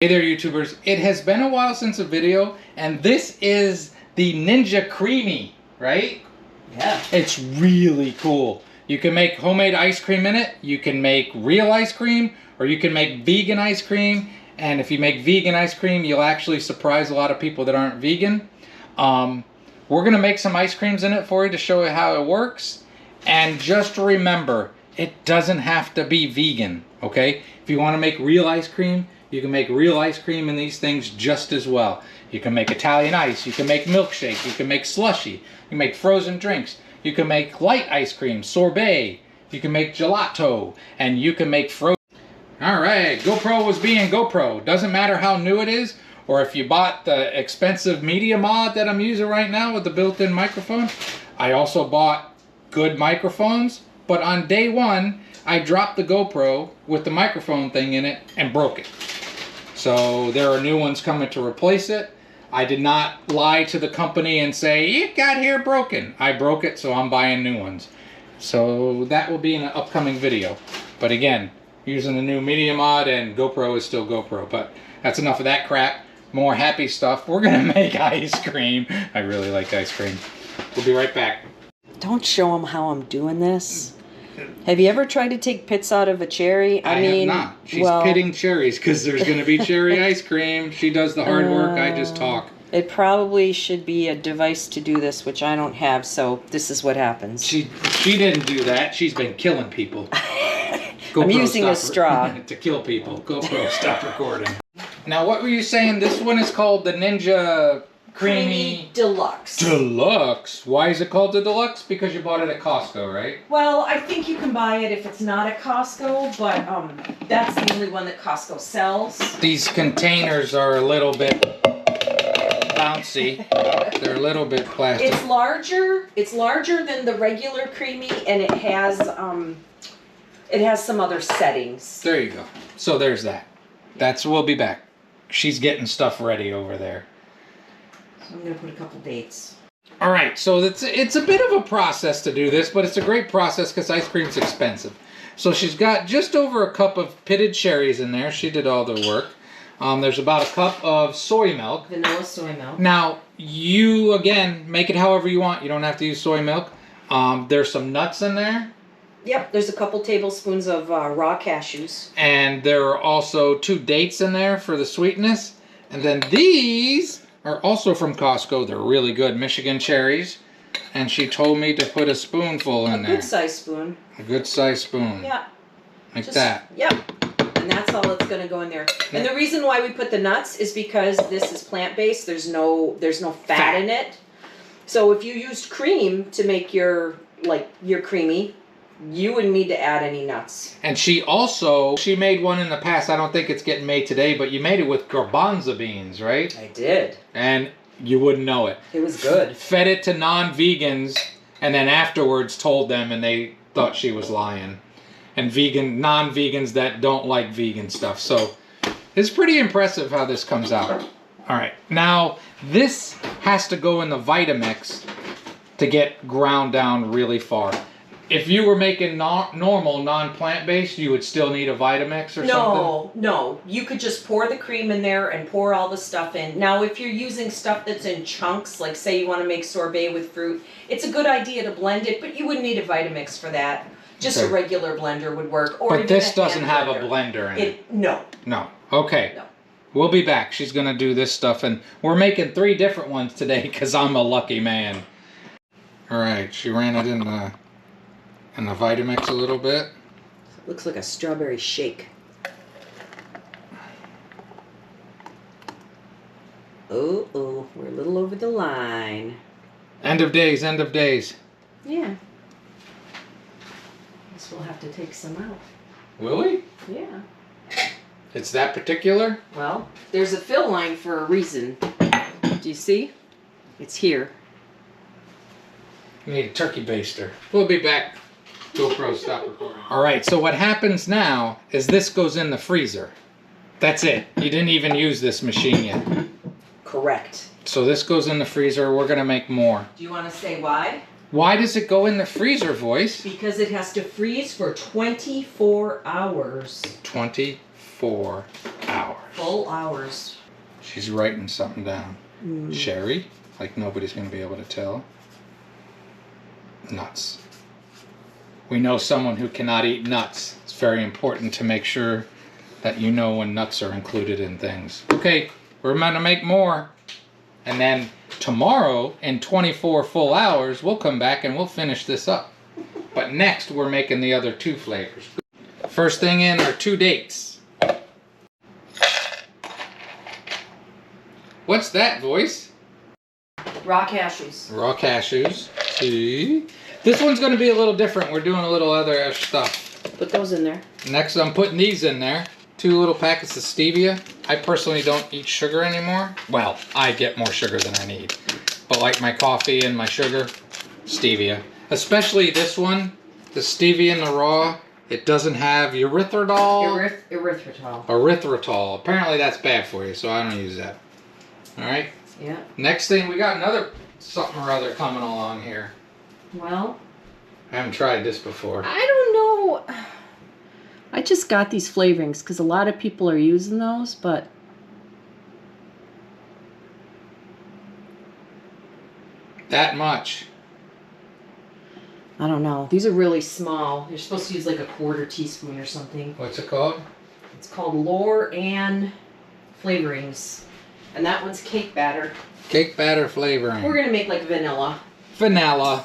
Hey there YouTubers, it has been a while since a video, and this is the Ninja CREAMi, right? Yeah. It's really cool. You can make homemade ice cream in it, you can make real ice cream, or you can make vegan ice cream, and if you make vegan ice cream, you'll actually surprise a lot of people that aren't vegan. We're gonna make some ice creams in it for you to show you how it works, and just remember, it doesn't have to be vegan, okay? If you wanna make real ice cream, you can make real ice cream in these things just as well. You can make Italian ice, you can make milkshake, you can make slushy, you can make frozen drinks, you can make light ice cream, sorbet, you can make gelato, and you can make frozen. Alright, GoPro was being GoPro. Doesn't matter how new it is, or if you bought the expensive media mod that I'm using right now with the built-in microphone. I also bought good microphones, but on day one, I dropped the GoPro with the microphone thing in it and broke it. So there are new ones coming to replace it. I did not lie to the company and say, it got here broken. I broke it, so I'm buying new ones. So that will be in an upcoming video. But again, using the new media mod, and GoPro is still GoPro. But that's enough of that crap. More happy stuff. We're gonna make ice cream. I really like ice cream. We'll be right back. Don't show them how I'm doing this. Have you ever tried to take pits out of a cherry? I mean, have not. She's pitting cherries because there's going to be cherry ice cream. She does the hard work. I just talk. It probably should be a device to do this, which I don't have, so this is what happens. She didn't do that. She's been killing people. I'm using a straw. To kill people. GoPro, stop recording. Now, what were you saying? This one is called the Ninja CREAMi Deluxe. Deluxe. Why is it called the Deluxe? Because you bought it at Costco, right? Well, I think you can buy it if it's not at Costco, but that's the only one that Costco sells. These containers are a little bit bouncy. They're a little bit plastic. It's larger. It's larger than the regular CREAMi, and it has some other settings. There you go. So there's that. We'll be back. She's getting stuff ready over there. I'm going to put a couple dates. All right, so it's a bit of a process to do this, but it's a great process because ice cream's expensive. So she's got just over a cup of pitted cherries in there. She did all the work. There's about a cup of soy milk. Vanilla soy milk. Now, you, again, make it however you want. You don't have to use soy milk. There's some nuts in there. Yep, there's a couple tablespoons of raw cashews. And there are also 2 dates in there for the sweetness. And then these are also from Costco. They're really good, Michigan cherries. And she told me to put a spoonful in there. A good size spoon. A good size spoon. Yeah. Like that. Yep. And that's all that's going to go in there. And the reason why we put the nuts is because this is plant-based. There's no fat in it. So if you used cream to make your CREAMi, you wouldn't need to add any nuts. And she made one in the past. I don't think it's getting made today, but you made it with garbanzo beans, right? I did. And you wouldn't know it. It was good. Fed it to non-vegans, and then afterwards told them, and they thought she was lying. And non-vegans that don't like vegan stuff. So it's pretty impressive how this comes out. All right, now this has to go in the Vitamix to get ground down really far. If you were making normal, non-plant-based, you would still need a Vitamix or something? No. You could just pour the cream in there and pour all the stuff in. Now, if you're using stuff that's in chunks, like say you want to make sorbet with fruit, it's a good idea to blend it, but you wouldn't need a Vitamix for that. Just a regular blender would work. Or but this doesn't have a blender in it? No. No. Okay. No. We'll be back. She's going to do this stuff, and we're making 3 different ones today because I'm a lucky man. All right, she ran it in the Vitamix a little bit. It looks like a strawberry shake. Oh, we're a little over the line. End of days, end of days. Yeah. Guess we'll have to take some out. Will we? Yeah. It's that particular? Well, there's a fill line for a reason. Do you see? It's here. We need a turkey baster. We'll be back. GoPro, stop recording. All right, so what happens now is this goes in the freezer. That's it. You didn't even use this machine yet. Correct. So this goes in the freezer. We're going to make more. Do you want to say why? Why does it go in the freezer, Voice? Because it has to freeze for 24 hours. 24 hours. Full hours. She's writing something down. Sherry, like nobody's going to be able to tell. Nuts. We know someone who cannot eat nuts. It's very important to make sure that you know when nuts are included in things. Okay, we're going to make more. And then tomorrow, in 24 full hours, we'll come back and we'll finish this up. But next, we're making the other 2 flavors. First thing in are 2 dates. What's that, voice? Raw cashews. Raw cashews. See? This one's going to be a little different. We're doing a little other stuff. Put those in there. Next, I'm putting these in there. 2 little packets of stevia. I personally don't eat sugar anymore. Well, I get more sugar than I need. But like my coffee and my sugar, stevia. Especially this one, the stevia in the raw, it doesn't have erythritol. Erythritol. Erythritol. Apparently that's bad for you, so I don't use that. Alright? Yeah. Next thing, we got another something or other coming along here. Well, I haven't tried this before. I don't know. I just got these flavorings because a lot of people are using those, but That much. I don't know. These are really small. You're supposed to use like a 1/4 teaspoon or something. What's it called? It's called Lore and Flavorings. And that one's cake batter. Cake batter flavoring. We're going to make like vanilla. Vanilla.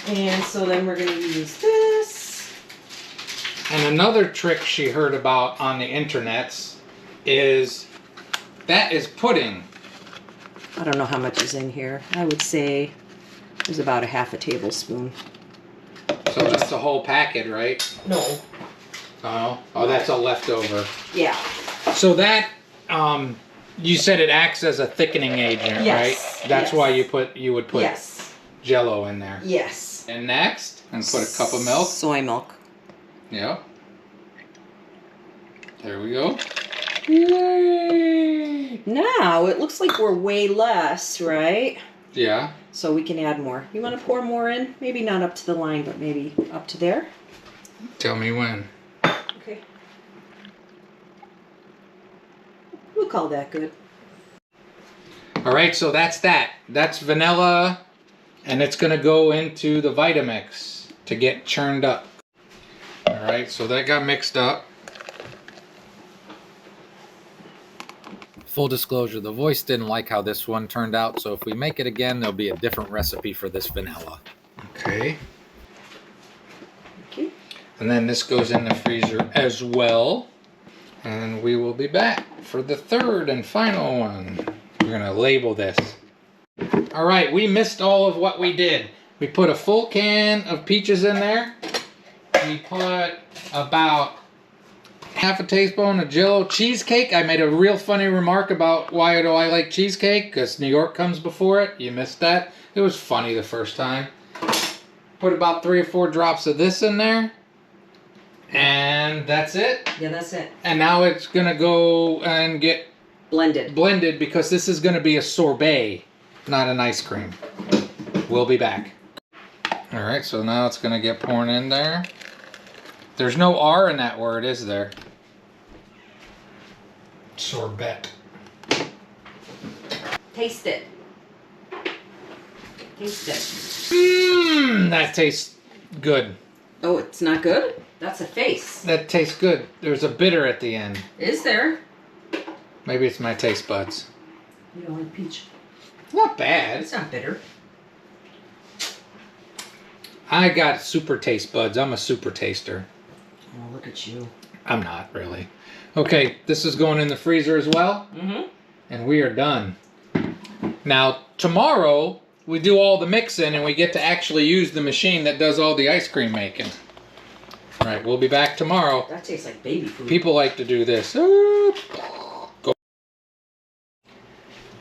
And so then we're going to use this. And another trick she heard about on the internets is that is pudding. I don't know how much is in here. I would say there's about a 1/2 tablespoon. So that's a whole packet, right? No. Oh, that's a leftover. Yeah. So that, you said it acts as a thickening agent, Yes, right? That's yes. why you would put Yes. Jello in there. Yes. And next, and put a cup of milk. Soy milk. Yep. There we go. Yay! Now it looks like we're way less, right? Yeah. So we can add more. You want to pour more in? Maybe not up to the line, but maybe up to there. Tell me when. Okay. We'll call that good. All right, so that's that. That's vanilla, and it's gonna go into the Vitamix to get churned up. All right, so that got mixed up. Full disclosure, the voice didn't like how this one turned out, so if we make it again, there'll be a different recipe for this vanilla. Okay. Okay. And then this goes in the freezer as well. And we will be back for the third and final one. We're gonna label this. All right, we missed all of what we did. We put a full can of peaches in there. We put about 1/2 tablespoon of Jello cheesecake. I made a real funny remark about why do I like cheesecake, because New York comes before it. You missed that. It was funny the first time. Put about 3 or 4 drops of this in there. And that's it. Yeah, that's it. And now it's gonna go and get Blended. because this is gonna be a sorbet, not an ice cream. We'll be back. All right, so now it's gonna get poured in there. There's no R in that word, is there? Sorbet. Taste it. Taste it. Mmm, that tastes good. Oh, it's not good? That's a face. That tastes good. There's a bitter at the end. Is there? Maybe it's my taste buds. You don't like peach. Not bad. It's not bitter. I got super taste buds. I'm a super taster. Oh, look at you. I'm not really. Okay, this is going in the freezer as well. Mm-hmm. And we are done. Now, tomorrow, we do all the mixing and we get to actually use the machine that does all the ice cream making. All right, we'll be back tomorrow. That tastes like baby food. People like to do this. Go.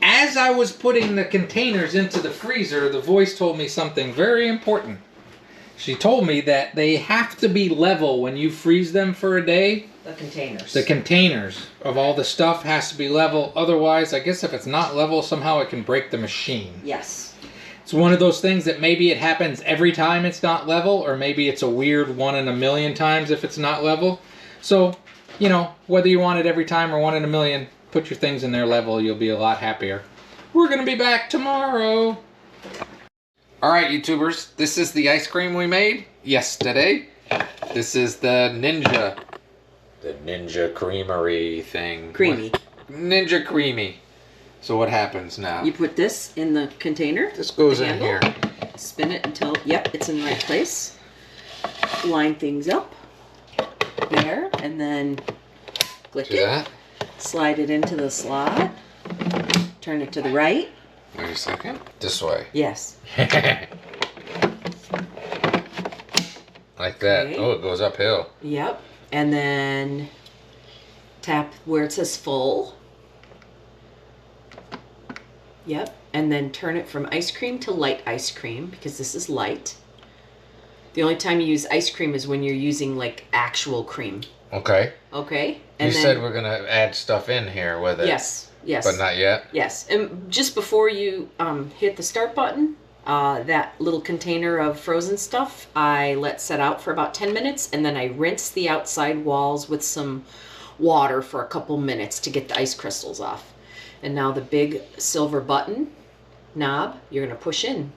As I was putting the containers into the freezer, the voice told me something very important. She told me that they have to be level when you freeze them for a day. The containers. The containers of all the stuff has to be level. Otherwise, I guess if it's not level, somehow it can break the machine. Yes. It's one of those things that maybe it happens every time it's not level, or maybe it's a weird 1 in a million times if it's not level. So you know, whether you want it every time or one in a million, put your things in their level. You'll be a lot happier. We're going to be back tomorrow. All right, YouTubers, this is the ice cream we made yesterday. This is the Ninja Creamery thing. CREAMi. Ninja CREAMi. So what happens now? You put this in the container. This goes the in handle, here. Spin it until, yep, it's in the right place. Line things up there, and then click Do it. that. Slide it into the slot. Turn it to the right. Wait a second. This way. Yes. Like that. Okay. Oh, it goes uphill. Yep. And then tap where it says full. Yep. And then turn it from ice cream to light ice cream, because this is light. The only time you use ice cream is when you're using like actual cream. Okay. Okay. You And then, said we're going to add stuff in here with it. yes. Yes. But not yet? Yes. And just before you hit the start button, that little container of frozen stuff, I let set out for about 10 minutes, and then I rinse the outside walls with some water for a couple minutes to get the ice crystals off. And now the big silver button knob, you're going to push in.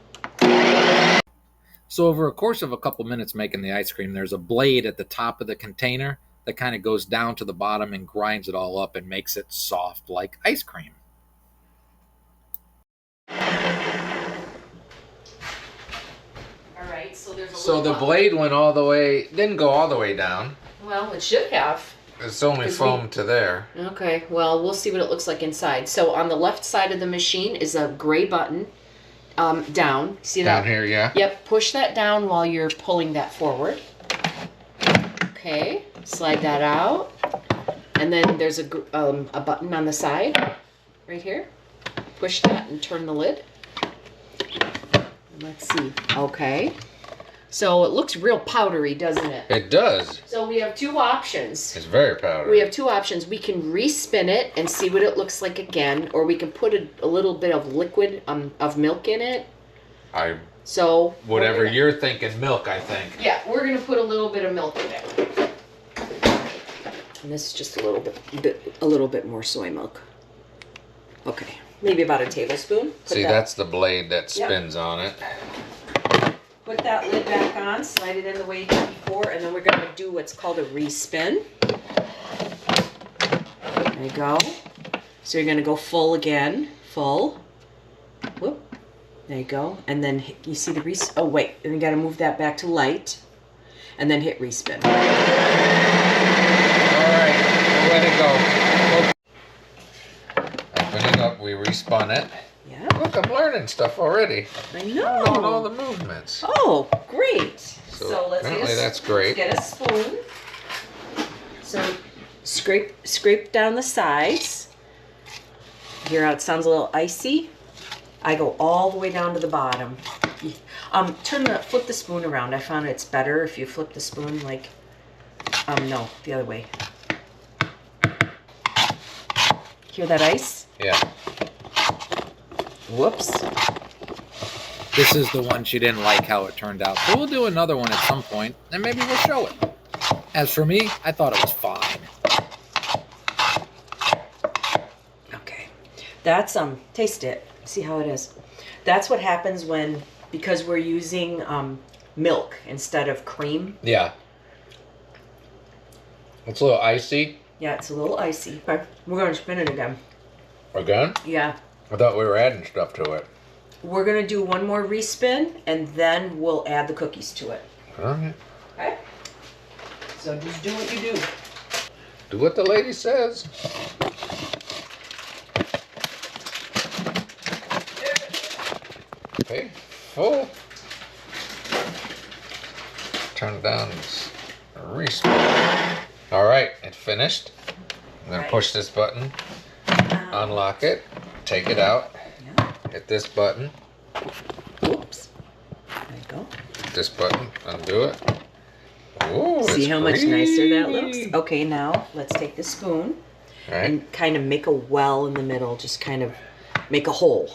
So over a course of a couple minutes making the ice cream, there's a blade at the top of the container that kind of goes down to the bottom and grinds it all up and makes it soft like ice cream. All right, so there's a So little the blade went all the way, didn't go all the way down. Well, it should have. It's only foam to there. Okay, well, we'll see what it looks like inside. So on the left side of the machine is a gray button down. See that? Down here, yeah. Yep, push that down while you're pulling that forward. Okay, slide that out. And then there's a button on the side, right here. Push that and turn the lid. Let's see. Okay. So it looks real powdery, doesn't it? It does. So we have two options. It's very powdery. We have two options. We can respin it and see what it looks like again, or we can put a little bit of liquid of milk in it. So whatever you're thinking, milk, I think. Yeah, we're gonna put a little bit of milk in it. And this is just a little bit more soy milk. Okay, maybe about a tablespoon. See, that's the blade that spins on it. Put that lid back on, slide it in the way you did before, and then we're going to do what's called a respin. There you go. So you're going to go full again. Full. Whoop. There you go. And then you see the oh wait, and you got to move that back to light. And then hit respin. All right, we'll let it go. Open it up, we respun it. Yeah. Look, I'm learning stuff already. I I'm knowing all know. the movements. Oh, great. So let's apparently that's great. Get a spoon. So scrape down the sides. Hear how it sounds a little icy? I go all the way down to the bottom. Flip the spoon around. I found it's better if you flip the spoon like, no, the other way. Hear that ice? Yeah. Whoops. This is the one she didn't like how it turned out. So we'll do another one at some point, and maybe we'll show it. As for me, I thought it was fine. Okay. That's, taste it. See how it is. That's what happens because we're using milk instead of cream. Yeah. It's a little icy. Yeah, it's a little icy. Okay. We're going to spin it again. Again? Yeah. I thought we were adding stuff to it. We're going to do one more respin, and then we'll add the cookies to it. All right. Okay? So just do what you do. Do what the lady says. Okay, full. Turn it down. Respin. All right, it finished. I'm gonna push this button, unlock it, take it out, hit this button. Oops. There you go. Hit this button, undo it. Ooh, See it's how much nicer that creamy. looks? Okay, now let's take the spoon All right. and kind of make a well in the middle. Just kind of make a hole.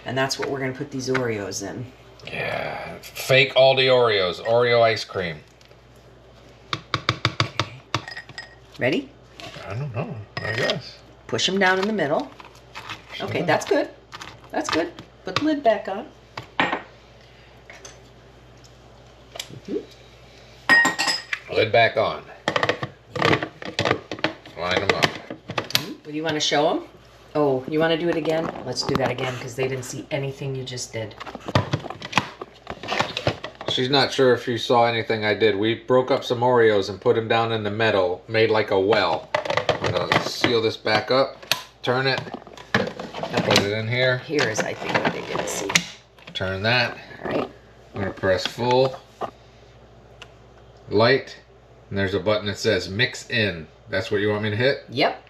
And that's what we're going to put these Oreos in. Yeah, fake Aldi Oreos, Oreo ice cream. Ready? I don't know, I guess. Push them down in the middle. Okay, that's good. That's good. Put the lid back on. Lid back on. Line them up. Do you want to show them? Oh, you want to do it again? Let's do that again because they didn't see anything you just did. She's not sure if she saw anything I did. We broke up some Oreos and put them down in the metal, made like a well. I'm gonna seal this back up, turn it, put it in here. Here is, I think, what they didn't see. Turn that. All right. I'm gonna press full, light, and there's a button that says mix in. That's what you want me to hit? Yep.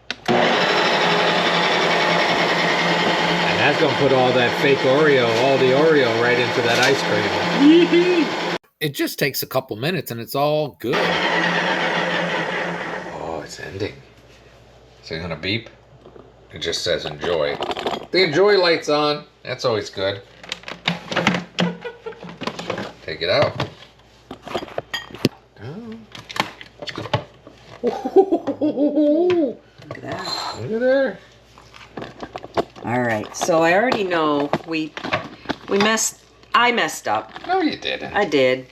And that's gonna put all that fake Oreo, all the Oreo right into that ice cream. It just takes a couple minutes and it's all good. Oh, it's ending. Is it gonna beep? It just says enjoy. The enjoy light's on. That's always good. Take it out. Look at that. Look at there. All right. So I already know I messed up. No, you didn't. I did.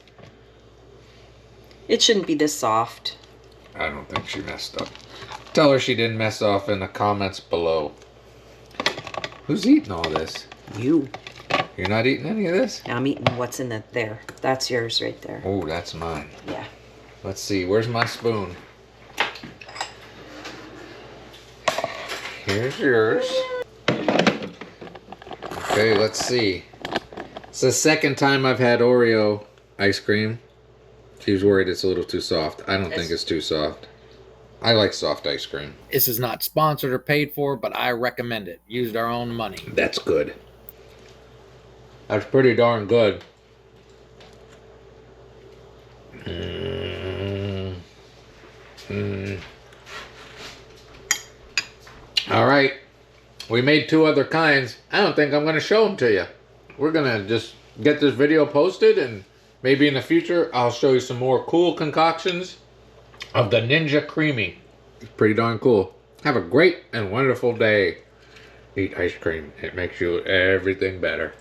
It shouldn't be this soft. I don't think she messed up. Tell her she didn't mess off in the comments below. Who's eating all this? You. You're not eating any of this? I'm eating what's in it there. That's yours right there. Oh, that's mine. Yeah. Let's see. Where's my spoon? Here's yours. Okay, let's see. It's the second time I've had Oreo ice cream. She was worried it's a little too soft. I don't think it's too soft. I like soft ice cream. This is not sponsored or paid for, but I recommend it. Used our own money. That's good. That's pretty darn good. All right. We made 2 other kinds. I don't think I'm going to show them to you. We're going to just get this video posted, and maybe in the future I'll show you some more cool concoctions of the Ninja CREAMi. It's pretty darn cool. Have a great and wonderful day. Eat ice cream. It makes you everything better.